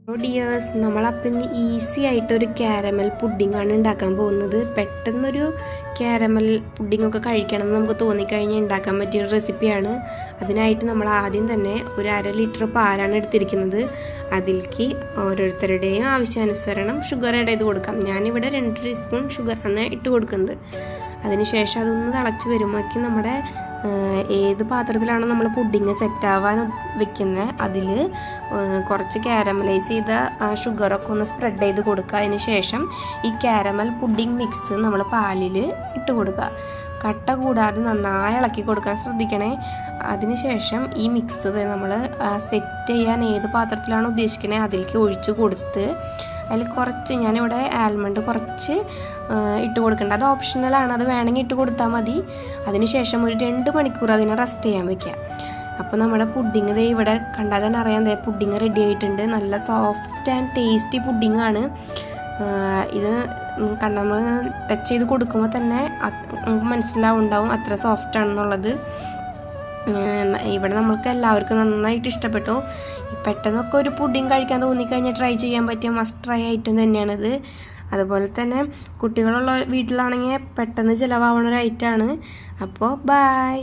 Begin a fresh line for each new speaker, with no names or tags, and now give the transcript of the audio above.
Dears, നമ്മളപ്പം ഇന്ന് easy ആയിട്ടൊരു caramel പുഡിങ്ങാണ് ഉണ്ടാക്കാൻ പോകുന്നത്. പെട്ടെന്നൊരു കാരമൽ പുഡിങ്ങൊക്കെ കഴിക്കണം എന്ന് നമുക്ക് തോന്നിക്കഴിഞ്ഞാൽ ഉണ്ടാക്കാൻ പറ്റിയൊരു റെസിപ്പിയാണ്. അതിനായിട്ട് നമ്മൾ ആദ്യം തന്നെ ഒരു 1/2 ലിറ്റർ പാലാണ് എടുത്തിരിക്കുന്നത്. അതിലേക്ക് ഓരോരുത്തരുടെയും ആവശ്യാനുസരണം ഷുഗർ ആഡ് ചെയ്ത് കൊടുക്കാം. ഞാനിവിടെ 2 ടീസ്പൂൺ ഷുഗറാണ് ഇട്ട് കൊടുക്കുന്നത്. അതിനുശേഷം അതൊന്ന് തിളച്ച് വരുമ്പോഴേക്കും നമ്മുടെ ഏത് പാത്രത്തിലാണോ നമ്മൾ പുഡിങ് സെറ്റാവാൻ വെക്കുന്നത് അതിൽ കുറച്ച് കാരമലൈസ് ചെയ്ത ഷുഗറൊക്കെ ഒന്ന് സ്പ്രെഡ് ചെയ്ത് കൊടുക്കുക. അതിന് ശേഷം ഈ കാരമൽ പുഡിങ് മിക്സ് നമ്മൾ പാലിൽ ഇട്ട് കൊടുക്കുക. കട്ട കൂടാതെ നന്നായി ഇളക്കി കൊടുക്കാൻ ശ്രദ്ധിക്കണേ. അതിനുശേഷം ഈ മിക്സ് നമ്മൾ സെറ്റ് ചെയ്യാൻ ഏത് പാത്രത്തിലാണോ ഉദ്ദേശിക്കണേ അതിലേക്ക് ഒഴിച്ച് കൊടുത്ത് അതിൽ കുറച്ച് ഞാനിവിടെ ആൽമണ്ട് കുറച്ച് ഇട്ട് കൊടുക്കേണ്ടത്. അത് ഓപ്ഷണലാണ്, അത് വേണമെങ്കിൽ ഇട്ട് കൊടുത്താൽ മതി. അതിനുശേഷം ഒരു 2 മണിക്കൂർ അതിനെ റെസ്റ്റ് ചെയ്യാൻ വയ്ക്കുക. അപ്പോൾ നമ്മുടെ പുഡിങ് ദേ ഇവിടെ കണ്ടാൽ തന്നെ അറിയാം, പുഡിങ് റെഡി ആയിട്ടുണ്ട്. നല്ല സോഫ്റ്റ് ആൻഡ് ടേസ്റ്റി പുഡിങ്ങാണ് ഇത്. നമ്മൾ ടച്ച് ചെയ്ത് കൊടുക്കുമ്പോൾ തന്നെ നമുക്ക് മനസ്സിലാവുണ്ടാവും അത്ര സോഫ്റ്റ് ആണെന്നുള്ളത്. ഇവിടെ നമ്മൾക്ക് എല്ലാവർക്കും നന്നായിട്ട് ഇഷ്ടപ്പെട്ടു. പെട്ടെന്നൊക്കെ ഒരു പുഡിങ് കഴിക്കാൻ തോന്നിക്കഴിഞ്ഞാൽ ട്രൈ ചെയ്യാൻ പറ്റിയ മസ്റ്റ് ട്രൈ ഐറ്റം തന്നെയാണിത്. അതുപോലെ തന്നെ കുട്ടികളുള്ള വീട്ടിലാണെങ്കിൽ പെട്ടെന്ന് ചിലവാവുന്ന ഒരു ഐറ്റമാണ്. അപ്പോൾ ബൈ.